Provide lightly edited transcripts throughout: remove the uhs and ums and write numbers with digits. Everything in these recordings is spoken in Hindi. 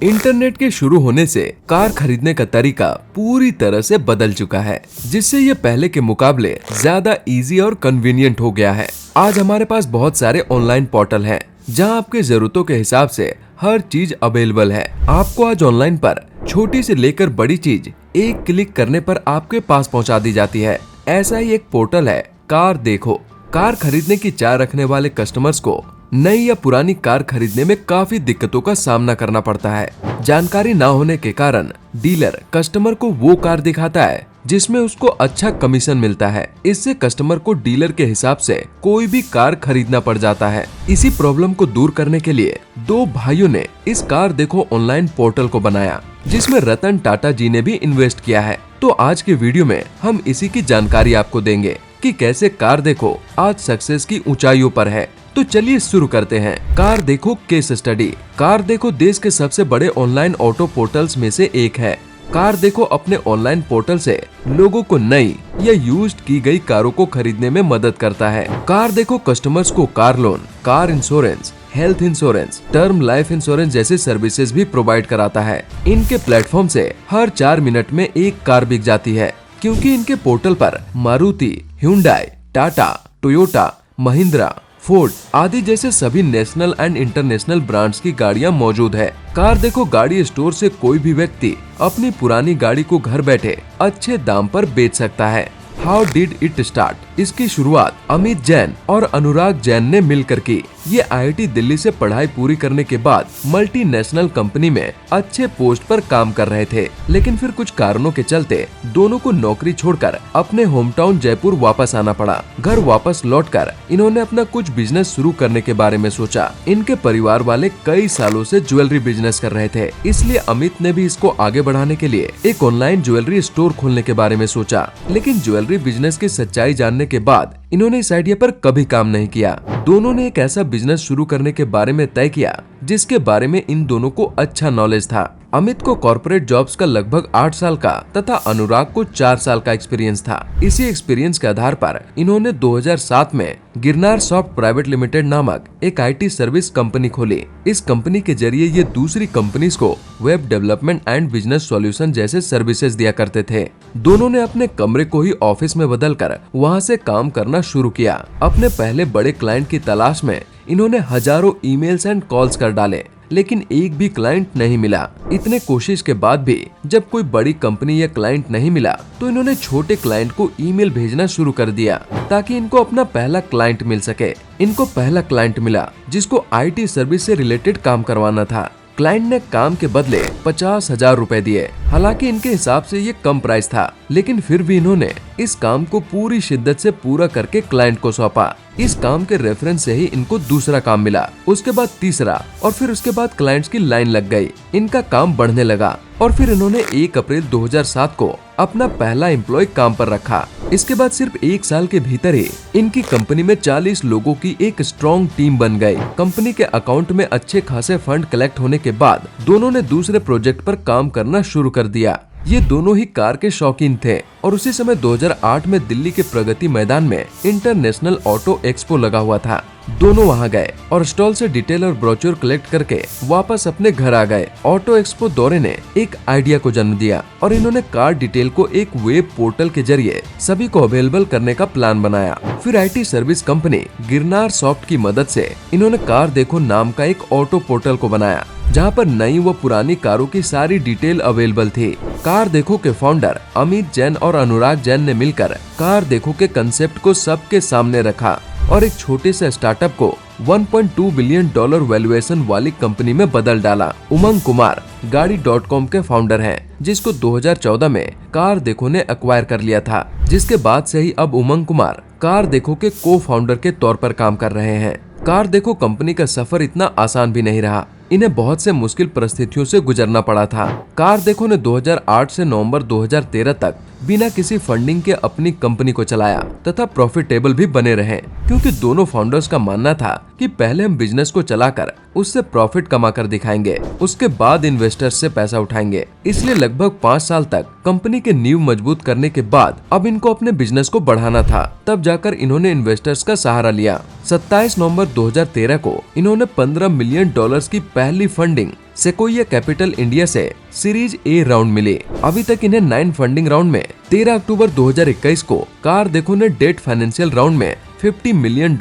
इंटरनेट के शुरू होने से कार खरीदने का तरीका पूरी तरह से बदल चुका है, जिससे ये पहले के मुकाबले ज्यादा इजी और कन्वीनियंट हो गया है। आज हमारे पास बहुत सारे ऑनलाइन पोर्टल हैं, जहां आपके जरूरतों के हिसाब से हर चीज अवेलेबल है। आपको आज ऑनलाइन पर छोटी से लेकर बड़ी चीज एक क्लिक करने पर आपके पास पहुंचा दी जाती है। ऐसा ही एक पोर्टल है कार देखो। कार खरीदने की चाह रखने वाले कस्टमर्स को नई या पुरानी कार खरीदने में काफी दिक्कतों का सामना करना पड़ता है। जानकारी न होने के कारण डीलर कस्टमर को वो कार दिखाता है जिसमें उसको अच्छा कमीशन मिलता है। इससे कस्टमर को डीलर के हिसाब से कोई भी कार खरीदना पड़ जाता है। इसी प्रॉब्लम को दूर करने के लिए दो भाइयों ने इस कार देखो ऑनलाइन पोर्टल को बनाया, जिसमें रतन टाटा जी ने भी इन्वेस्ट किया है। तो आज के वीडियो में हम इसी की जानकारी आपको देंगे कि कैसे कार देखो आज सक्सेस की ऊंचाइयों पर है। तो चलिए शुरू करते हैं। कार देखो केस स्टडी। कार देखो देश के सबसे बड़े ऑनलाइन ऑटो पोर्टल्स में से एक है। कार देखो अपने ऑनलाइन पोर्टल से लोगों को नई या यूज्ड की गई कारों को खरीदने में मदद करता है। कार देखो कस्टमर्स को car loan, car insurance, health insurance, term life insurance जैसे सर्विसेज भी प्रोवाइड कराता है। इनके प्लेटफॉर्म से हर 4 मिनट में एक कार बिक जाती है, क्योंकि इनके पोर्टल पर Maruti, Hyundai, Tata, Toyota, Mahindra, Ford आदि जैसे सभी नेशनल एंड इंटरनेशनल ब्रांड्स की गाड़ियां मौजूद है। कार देखो गाड़ी स्टोर से कोई भी व्यक्ति अपनी पुरानी गाड़ी को घर बैठे अच्छे दाम पर बेच सकता है। How did it start? इसकी शुरुआत अमित जैन और अनुराग जैन ने मिलकर की। ये IIT दिल्ली से पढ़ाई पूरी करने के बाद मल्टीनेशनल कंपनी में अच्छे पोस्ट पर काम कर रहे थे, लेकिन फिर कुछ कारणों के चलते दोनों को नौकरी छोड़कर अपने होम टाउन जयपुर वापस आना पड़ा। घर वापस लौटकर इन्होंने अपना कुछ बिजनेस शुरू करने के बारे में सोचा। इनके परिवार वाले कई सालों से ज्वेलरी बिजनेस कर रहे थे, इसलिए अमित ने भी इसको आगे बढ़ाने के लिए एक ऑनलाइन ज्वेलरी स्टोर खोलने के बारे में सोचा। लेकिन ज्वेलरी बिजनेस की सच्चाई जानने के बाद इन्होंने इस आइडिया पर कभी काम नहीं किया। दोनों ने एक ऐसा बिजनेस शुरू करने के बारे में तय किया जिसके बारे में इन दोनों को अच्छा नॉलेज था। अमित को कॉर्पोरेट जॉब्स का लगभग 8 साल का तथा अनुराग को 4 साल का एक्सपीरियंस था। इसी एक्सपीरियंस के आधार पर इन्होंने 2007 में गिरनार सॉफ्ट प्राइवेट लिमिटेड नामक एक IT सर्विस कंपनी खोली। इस कंपनी के जरिए ये दूसरी कंपनीज को web development and business solution जैसे सर्विसेज दिया करते थे। दोनों ने अपने कमरे को ही ऑफिस में बदलकर वहां से काम करना शुरू किया। अपने पहले बड़े क्लाइंट की तलाश में इन्होंने हजारों ईमेल्स एंड कॉल्स कर डाले, लेकिन एक भी क्लाइंट नहीं मिला। इतने कोशिश के बाद भी जब कोई बड़ी कंपनी या क्लाइंट नहीं मिला, तो इन्होंने छोटे क्लाइंट को ईमेल भेजना शुरू कर दिया ताकि इनको अपना पहला क्लाइंट मिल सके। इनको पहला क्लाइंट मिला जिसको IT सर्विस से रिलेटेड काम करवाना था। क्लाइंट ने काम के बदले 50,000 रुपए दिए। हालांकि इनके हिसाब से ये कम प्राइस था, लेकिन फिर भी इन्होंने इस काम को पूरी शिद्दत से पूरा करके क्लाइंट को सौंपा। इस काम के रेफरेंस से ही इनको दूसरा काम मिला, उसके बाद तीसरा, और फिर उसके बाद क्लाइंट्स की लाइन लग गई। इनका काम बढ़ने लगा और फिर इन्होंने 1 अप्रैल 2007 को अपना पहला एम्प्लॉय काम पर रखा। इसके बाद सिर्फ 1 साल के भीतर ही इनकी कंपनी में 40 लोगों की एक स्ट्रॉन्ग टीम बन गई। कंपनी के अकाउंट में अच्छे खासे फंड कलेक्ट होने के बाद दोनों ने दूसरे प्रोजेक्ट पर काम करना शुरू कर दिया। ये दोनों ही कार के शौकीन थे और उसी समय 2008 में दिल्ली के प्रगति मैदान में इंटरनेशनल ऑटो एक्सपो लगा हुआ था। दोनों वहां गए और स्टॉल से डिटेल और ब्रोचर कलेक्ट करके वापस अपने घर आ गए। ऑटो एक्सपो दौरे ने एक आइडिया को जन्म दिया और इन्होंने कार डिटेल को एक वेब पोर्टल के जरिए सभी को अवेलेबल करने का प्लान बनाया। फिर IT service company Girnar soft की मदद से इन्होंने कार देखो नाम का एक ऑटो पोर्टल को बनाया, जहां पर नई व पुरानी कारों की सारी डिटेल अवेलेबल थी। कार देखो के फाउंडर अमित जैन और अनुराग जैन ने मिलकर कार देखो के कंसेप्ट को सबके सामने रखा और एक छोटे से स्टार्टअप को $1.2 बिलियन वैल्यूएशन वाली कंपनी में बदल डाला। उमंग कुमार गाड़ी.com के फाउंडर हैं, जिसको 2014 में कार देखो ने एक्वायर कर लिया था, जिसके बाद से ही अब उमंग कुमार कार देखो के को फाउंडर के तौर पर काम कर रहे हैं। कार देखो कंपनी का सफर इतना आसान भी नहीं रहा। इन्हें बहुत से मुश्किल परिस्थितियों से गुजरना पड़ा था। कार देखो ने 2008 से नवंबर 2013 तक बिना किसी फंडिंग के अपनी कंपनी को चलाया तथा प्रॉफिटेबल भी बने रहे, क्योंकि दोनों फाउंडर्स का मानना था कि पहले हम बिजनेस को चलाकर उससे प्रॉफिट कमा कर दिखाएंगे, उसके बाद इन्वेस्टर्स से पैसा उठाएंगे। इसलिए लगभग 5 साल तक कंपनी के नींव मजबूत करने के बाद अब इनको अपने बिजनेस को बढ़ाना था। तब जाकर इन्होंने इन्वेस्टर्स का सहारा लिया। 27 नवंबर 2013 को इन्होंने $15 मिलियन की पहली फंडिंग सेकोया कैपिटल इंडिया से सीरीज ए राउंड मिली। अभी तक इन्हें 9 फंडिंग राउंड में 13 अक्टूबर 2021 को कार देखो ने डेट फाइनेंशियल राउंड में $50 मिलियन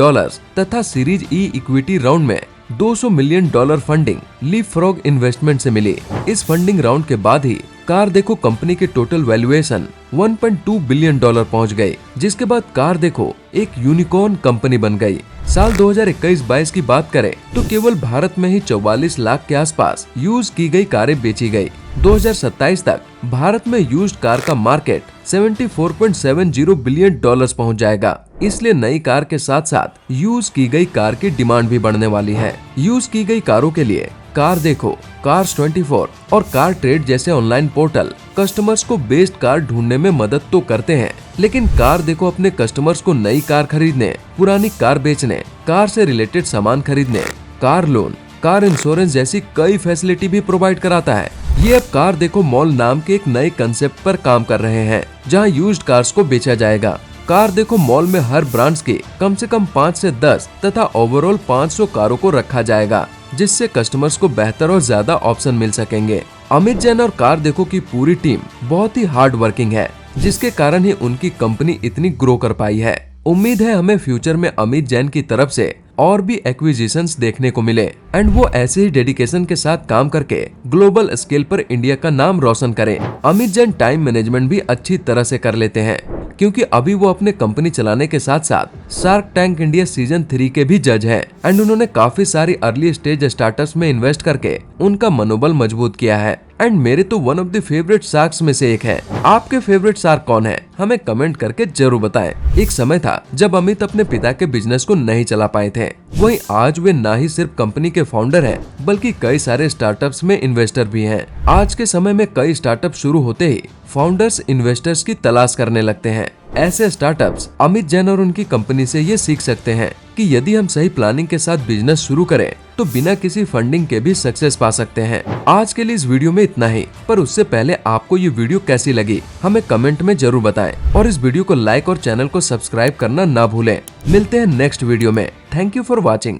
तथा सीरीज ई इक्विटी राउंड में $200 मिलियन फंडिंग लीपफ्रॉग इन्वेस्टमेंट से मिली। इस फंडिंग राउंड के बाद ही कार देखो कंपनी की टोटल वैल्यूएशन $1.2 बिलियन पहुंच गई, जिसके बाद कार देखो एक यूनिकॉर्न कंपनी बन गई। साल 2021-22 की बात करें तो केवल भारत में ही 44 लाख के आसपास यूज की गई कारें बेची गई। 2027 तक भारत में यूज्ड कार का मार्केट $74.70 बिलियन पहुंच जाएगा। इसलिए नई कार के साथ साथ यूज की गई कार की डिमांड भी बढ़ने वाली है। यूज की गई कारों के लिए कार देखो, Cars24 और कार ट्रेड जैसे ऑनलाइन पोर्टल कस्टमर्स को बेस्ट कार ढूंढने में मदद तो करते हैं, लेकिन कार देखो अपने कस्टमर्स को नई कार खरीदने, पुरानी कार बेचने, कार से रिलेटेड सामान खरीदने, कार लोन, कार इंश्योरेंस जैसी कई फैसिलिटी भी प्रोवाइड कराता है। ये अब कार देखो मॉल नाम के एक नए कंसेप्ट पर काम कर रहे हैं, जहां यूज्ड कार्स को बेचा जाएगा। कार देखो मॉल में हर ब्रांड्स के कम से कम 5 से 10 तथा ओवरऑल 500 कारों को रखा जाएगा, जिससे कस्टमर्स को बेहतर और ज्यादा ऑप्शन मिल सकेंगे। अमित जैन और कार देखो की पूरी टीम बहुत ही हार्ड वर्किंग है, जिसके कारण ही उनकी कंपनी इतनी ग्रो कर पाई है। उम्मीद है हमें फ्यूचर में अमित जैन की तरफ से और भी एक्विजिशंस देखने को मिले एंड वो ऐसे ही डेडिकेशन के साथ काम करके ग्लोबल स्केल पर इंडिया का नाम रोशन करें। अमित जैन टाइम मैनेजमेंट भी अच्छी तरह से कर लेते हैं, क्योंकि अभी वो अपने कंपनी चलाने के साथ साथ शार्क टैंक इंडिया सीजन 3 के भी जज हैं एंड उन्होंने काफी सारी अर्ली स्टेज स्टार्टअप्स में इन्वेस्ट करके उनका मनोबल मजबूत किया है एंड मेरे तो one of the favourite sharks में से एक है। आपके फेवरेट शार्क कौन है, हमें कमेंट करके जरूर बताएं। एक समय था जब अमित अपने पिता के बिजनेस को नहीं चला पाए थे, वहीं आज वे ना ही सिर्फ कंपनी के फाउंडर हैं, बल्कि कई सारे स्टार्टअप्स में इन्वेस्टर भी हैं। आज के समय में कई स्टार्टअप शुरू होते ही फाउंडर्स इन्वेस्टर्स की तलाश करने लगते हैं। ऐसे स्टार्टअप्स अमित जैन और उनकी कंपनी से ये सीख सकते हैं कि यदि हम सही प्लानिंग के साथ बिजनेस शुरू करें तो बिना किसी फंडिंग के भी सक्सेस पा सकते हैं। आज के लिए इस वीडियो में इतना ही, पर उससे पहले आपको ये वीडियो कैसी लगी हमें कमेंट में जरूर बताएं और इस वीडियो को लाइक और चैनल को सब्सक्राइब करना ना भूलें। मिलते हैं नेक्स्ट वीडियो में। Thank you for watching.